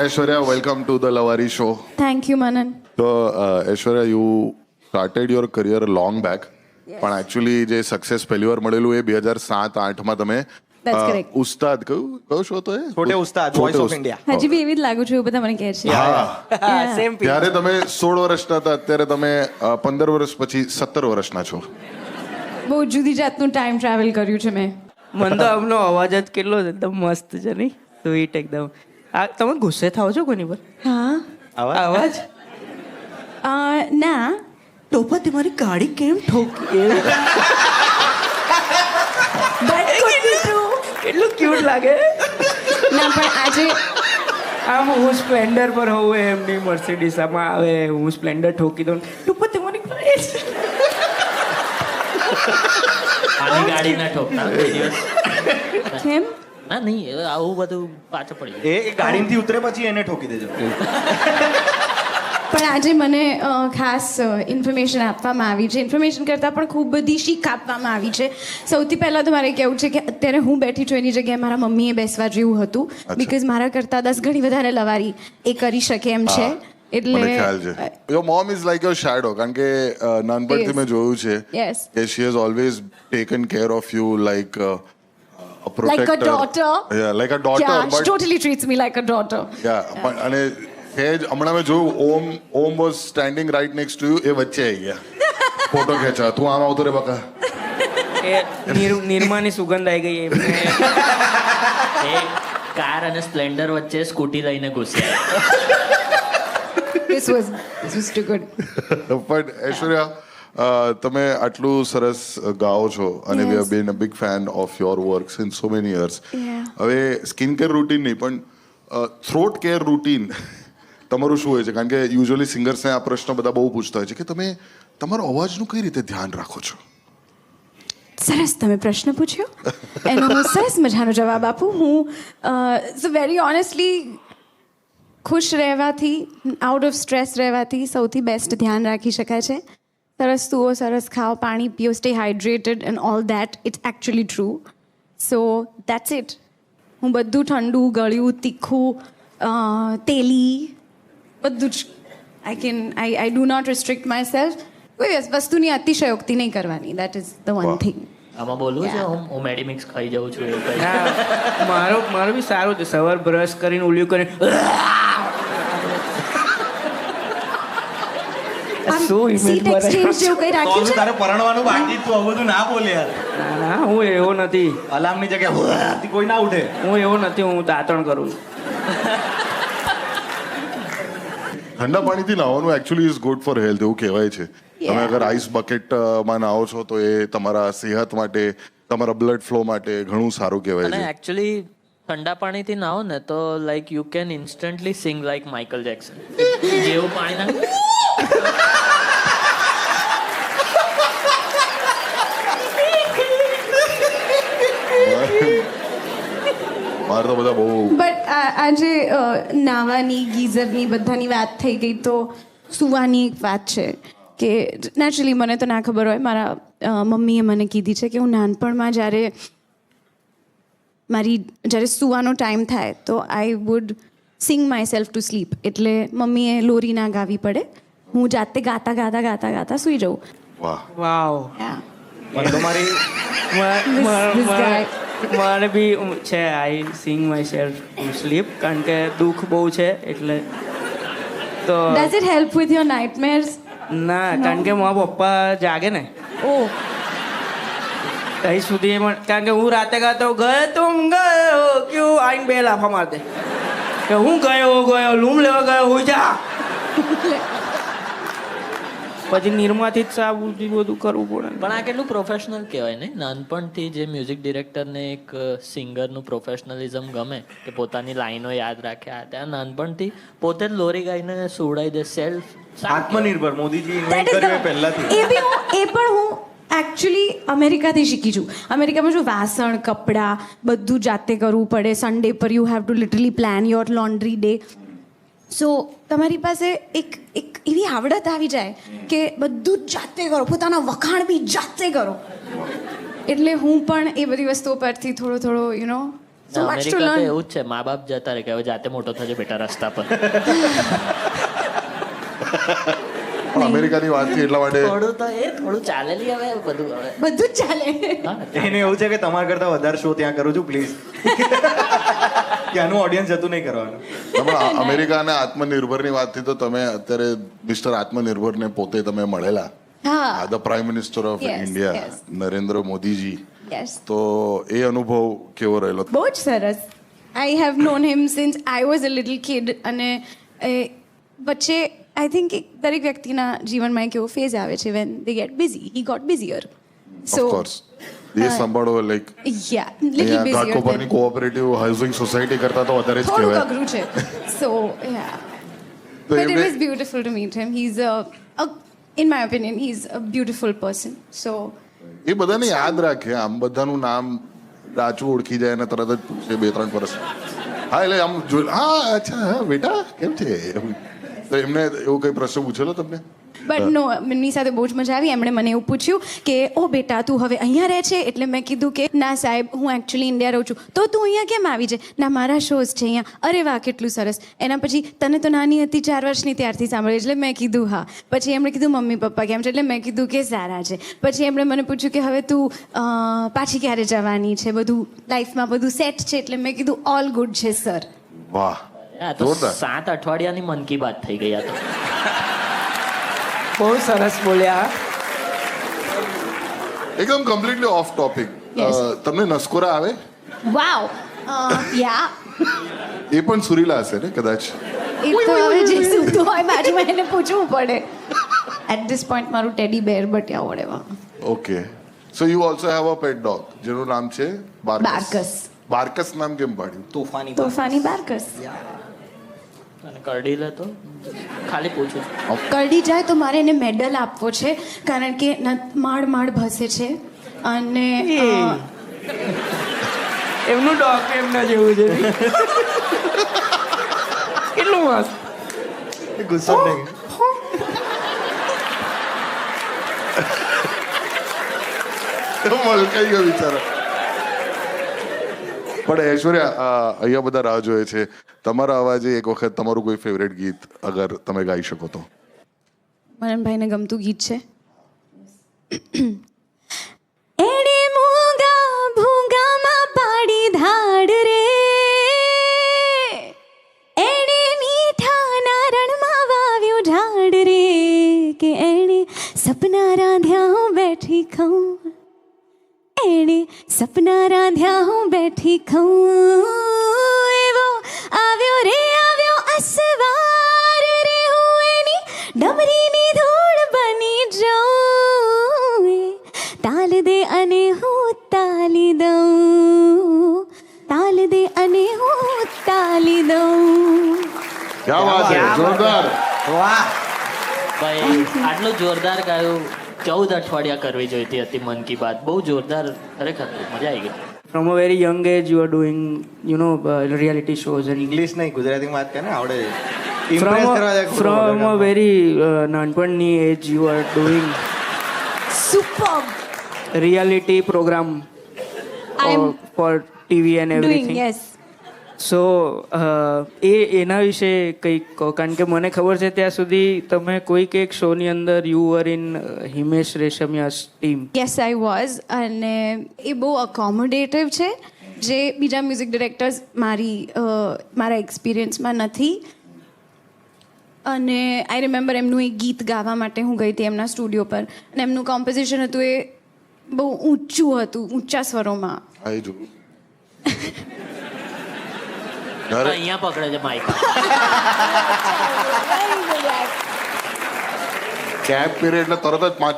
Aishwarya, welcome to the Lavari show. Thank you, Manan. So, Aishwarya, you started your career long back. પણ actually જે success પહેલી વાર મળેલું એ 2007-8માં તમે That's correct. ઉસ્તાદ કયો શો તો એ છોટે ઉસ્તાદ વોઇસ ઓફ ઇન્ડિયા હજી બી એવી જ લાગુ છું એવું બધા મને કહે છે સેમ ત્યારે તમે 16 વર્ષના હતા, અત્યારે તમે 15 વર્ષ પછી 17 વર્ષના છો. બહુ જુદી જાતનું ટાઈમ ટ્રાવેલ કર્યું છે મેં. મને તો આમનો અવાજ જ કેટલો છે, એકદમ મસ્ત છે નહીં, સ્વીટ એકદમ. આ તમે ગુસ્સે થાઓ છો કોની પર? હા અવાજ ના ટોપા તમારી ગાડી કેમ ઠોકી? કેટલું ક્યુટ લાગે. ના પણ આજે આમ હું સ્પ્લેન્ડર પર હોઉં એમની મર્સિડીઝ આમાં આવે, હું સ્પ્લેન્ડર ઠોકી દઉં, ટોપા તમારી આની ગાડી ના ઠોકતા કોઈ દિવસ. કેમ ના નહીં, આવું બધું પાછળ પડી ગયું. એ ગાડીમાંથી ઉતરે પછી એને ઠોકી દેજો. પણ આજે મને ખાસ ઇન્ફોર્મેશન આપવામાં આવી છે. ઇન્ફોર્મેશન કરતાં પણ ખૂબ બધી શીખ આપવામાં આવી છે. સૌથી પહેલાં તો મારે કહેવું છે કે અત્યારે હું બેઠી છું એની જગ્યાએ મારા મમ્મીએ બેસવા જેવું હતું, બિકોઝ મારા કરતાં 10 ગણી વધારે લવારી એ કરી શકે એમ છે. મને ખ્યાલ છે. Your mom is like your shadow, કારણ કે નાનપણથી મેં જોયું છે Yes. કે she has always taken care of you like a protector. Like a daughter. Yeah, like a daughter. Yeah, she but totally treats me like a daughter. yeah, પણ અને સહેજ હમણાં મેં જોયું Om was standing right next to you, એ વચ્ચે આવી ગયા ફોટો ખેંચવા. તું આમ આવતો રે બકા. એ નિર્માની સુગંધ આવી ગઈ એમને. એ કાર અને સ્પ્લેન્ડર વચ્ચે સ્કૂટી લઈને ઘૂસ્યા. This was too good. પણ ઐશ્વર્યા, તમે આટલું સરસ ગાઓ છો અને we have been a big fan of your work since so many years. Yeah. હવે સ્કિન કેર રૂટીન નહીં પણ થ્રોટ કેર રૂટીન તમારું શું હોય છે? કારણ કે યુઝ્યુઅલી સિંગર્સને આ પ્રશ્ન બધા બહુ પૂછતા હોય છે કે તમે તમારો અવાજનું કઈ રીતે ધ્યાન રાખો છો? સરસ તમે પ્રશ્ન પૂછ્યો, એનો હું સરસ મજાનો જવાબ આપું. હું સો વેરી ઓનેસ્ટલી ખુશ રહેવાથી, આઉટ ઓફ સ્ટ્રેસ રહેવાથી સૌથી બેસ્ટ ધ્યાન રાખી શકાય છે. સરસ સુઓ, સરસ ખાઓ, પાણી પીઓ, stay hydrated and all that. It's actually true. So that's it. હું બધું ઠંડુ, ગળ્યું, તીખું, તેલી બધું જ I do not restrict myself. કોઈ વસ્તુની અતિશયોક્તિ નહીં કરવાની. That is the one thing. આમાં બોલવું છે હું મેડીમિક્સ ખાઈ જાઉં છું એવું કંઈ? ના, મારું બી સારું છે. સવાર બ્રશ કરીને ઉલ્યું કરીને શું સીટ ઇમેજ એક્સચેન્જ જેવું કંઈ રાખ્યું છે? તારે પરણવાનું બાકી, તું આવું બધું ના બોલે યાર. ના હું એવો નથી. અલાર્મની જગ્યાએ કોઈ ના ઉઠે. હું એવો નથી. હું દાંતણ કરું છું. ઠંડા પાણીથી નાહવાનું actually is good for health એવું કહેવાય છે. તમે અગર આઈસ બકેટમાં નાહો છો તો એ તમારા સેહત માટે, તમારા બ્લડ ફ્લો માટે ઘણું સારું કહેવાય અને છે. એકચ્યુઅલી ઠંડા પાણીથી નાહો ને તો like you can instantly sing like Michael Jackson. જેવું પાણી ના મારે તો બધા બહુ બટ આજે નાવાની, ગીઝરની બધાની વાત થઈ ગઈ તો સુવાની એક વાત છે કે નેચરલી મને તો ના ખબર હોય. મારા મમ્મીએ મને કીધી છે કે હું નાનપણમાં જ્યારે સુવાનો ટાઈમ થાય તો I would sing myself to sleep. એટલે મમ્મીએ લોરી ના ગાવી પડે, હું જાતે ગાતા ગાતા ગાતા ગાતા સૂઈ જાઉં. વાહ. વાવ. મને તો મારી This guy. મારે બી છે. આઈ સિંગ માય સેલ્ફ ટુ સ્લીપ, કારણ કે દુઃખ બહુ છે એટલે. તો Does it help with your nightmares? ના, કારણ કે મારા પપ્પા જાગે ને Oh, ત્યાં સુધી એમાં, કારણ કે હું રાતે ગાતો ગયો તુમ ગયો ક્યું આઈને 2 લાફા માર દે કે હું ગયો લૂમ લેવા ગયો હું જા. પછી નિર્માથી જ સાબુથી બધું કરવું પડે. પણ આ કેટલું પ્રોફેશનલ કહેવાય ને. નાનપણથી જે મ્યુઝિક ડિરેક્ટરને એક સિંગરનું પ્રોફેશનલિઝમ ગમે કે પોતાની લાઈનો યાદ રાખે, આ ત્યાં નાનપણથી પોતે જ લોરી ગાઈને સુવડાવી દે. સેલ્ફ આત્મનિર્ભર મોદીજી that ઇન્વેન્ટ is કર્યું એ the- પહેલાથી. એ પણ હું એકચ્યુઅલી અમેરિકાથી શીખી છું. અમેરિકામાં શું વાસણ, કપડાં બધું જાતે કરવું પડે. સન્ડે પર you have to literally plan your laundry day. So તમારી પાસે એક એવી આવડત આવી જાય કે બધું જ જાતે કરો, પોતાના વખાણ બી જાતે કરો. એટલે હું પણ એ બધી વસ્તુઓ પરથી થોડો you know So much to America તો learn. એવું જ છે, મા બાપ જતા રહે કે હવે જાતે મોટો થજો બેટા રસ્તા પર. પણ અમેરિકાની વાત છે એટલા માટે થોડું ચાલેલી હવે બધું હવે. બધું જ ચાલે. હા, એને એવું છે કે તમારા કરતા વધારે શો ત્યાં કરું છું પ્લીઝ. ત્યાંનું ઓડિયન્સ જતું નહીં કરવાનું. પણ અમેરિકા અને આત્મનિર્ભરની વાતથી તો તમે અત્યારે મિસ્ટર આત્મનિર્ભરને પોતે તમે મળેલા, હા the prime minister of Yes, India yes. Narendra Modiji. Yes તો એ અનુભવ કેવો રહેલો? બહુ જ સરસ. I have known him since I was a little kid. અને વચ્ચે આઈ થિંક દરેક વ્યક્તિના જીવનમાં એક એવો ફેઝ આવે છે when they get busy. He got busier. So of course દેશ સંભાળો લાઈક યા લિટલ અહીંયા બિઝીયર. ઘાટકોપરની કોઓપરેટિવ હાઉસિંગ સોસાયટી કરતા તો વધારે જ થોડુંક કહેવાય. અઘરું છે. સો યા તો But it એમને- was beautiful to meet him. He's in my opinion, he's a beautiful person. So, એ બધાને યાદ રાખે, આમ બધાનું નામ રાચું ઓળખી જાય અને તરત જ પૂછે 2-3 વર્ષ. હા એટલે આમ હા અચ્છા હા બેટા કેમ છે એવું. તો એમને એવો કઈ પ્રશ્ન પૂછેલો તમને? but no, એમની સાથે બહુ જ મજા આવી. એમણે મને એવું પૂછ્યું કે ઓ બેટા તું હવે અહીંયા રહે છે? એટલે મેં કીધું કે ના સાહેબ હું એકચ્યુઅલી ઇન્ડિયા રહું છું. તો તું અહીંયા કેમ આવી છે? ના મારા શોઝ છે અહીંયા. અરે વાહ કેટલું સરસ. એના પછી તને તો નાની હતી 4 વર્ષની ત્યારથી સાંભળે. એટલે મેં કીધું હા. પછી એમણે કીધું મમ્મી પપ્પા કેમ છે? એટલે મેં કીધું કે સારા છે. પછી એમણે મને પૂછ્યું કે હવે તું પાછી ક્યારે જવાની છે? બધું લાઈફમાં બધું સેટ છે? એટલે મેં કીધું ઓલ ગુડ છે સર. વાહ આ તો જોરદાર. 7 અઠવાડિયાની મન કી બાત થઈ ગઈ આ તો. બહુ સરસ બોલ્યા. એકદમ કમ્પ્લીટલી ઓફ ટોપિક. Yes. તમને નસકોરા આવે? વાવ યા એ પણ સુરીલા હશે ને કદાચ? એ તો હવે જે સૂતું હોય બાજુમાં એને પૂછવું પડે. એટ ધીસ પોઈન્ટ મારું teddy bare but yeah whatever. Okay so you also have a Pat dog જેનું નામ છે બાર્કસ. બાર્કસ નામ કેમ પાડ્યું? તોફાની તોફાની બાર્કસ. અને કરડી લે તો ખાલી પૂછું છું. કરડી જાય તો મારે એને મેડલ આપવો છે કારણ કે માડ માડ ભસે છે. અને એમનું ડોગ એમના જેવું છે. કેટલું મસ્ત. ગુસ્સો નહીં. મલકાઈ ગયો બિચારો. પણ ઐશ્વર્યા અહીંયા બધા રાહ જોઈએ છે તમારા અવાજે એક વખત તમારું કોઈ ફેવરેટ ગીત અગર તમે ગાઈ શકો તો? મરણભાઈને ગમતું ગીત છે. એણે મૂંગા ભૂંગામાં પાડી ધાડ રે, એણે મીઠા નારણમાં વાવ્યું ઝાડ રે, કે એણે સપના રાંધ્યા હું બેઠી ખાઉં, એણે સપના રાંધ્યા હું બેઠી ખાઉં, એવો આવ્યો રે આવ્યો અસવાર રે, હું એની ડમરીની ધૂળ બની જાઉં, તાલ દે અને હું તાલી દઉં, તાલ દે અને હું તાલી દઉં. ક્યાં વાત છે, જોરદાર. વાહ. ભાઈ આટલું જોરદાર ગાયું 14 અઠવાડિયા કરવી જોઈતી હતી મન કી બાત. બહુ જોરદાર ખરેખર મજા આવી ગઈ. From a very young age, you are doing, reality shows and English નહીં ગુજરાતીમાં વાત કરે ને આવડે છે. Impress કરવા જાય ખોટો from a વગર. very નાનપણની age, you are doing Superb. reality program I am for TV and doing, everything. yes. સો એના વિશે કંઈક કહો, કારણ કે મને ખબર છે ત્યાં સુધી તમે કોઈક એક શોની અંદર you were in Himesh Reshammiya's team. Yes I was. અને એ બહુ અકોમોડેટિવ છે જે બીજા મ્યુઝિક ડિરેક્ટર્સ મારા એક્સપિરિયન્સમાં નથી. અને આઈ રિમેમ્બર એમનું એક ગીત ગાવા માટે હું ગઈ હતી એમના સ્ટુડિયો પર, અને એમનું કોમ્પોઝિશન હતું એ બહુ ઊંચું હતું, ઊંચા સ્વરોમાં. હા એ જોયું. અરે અહીંયા પકડે છે માઇક. કેપ પહેરે એટલે તરત જ 5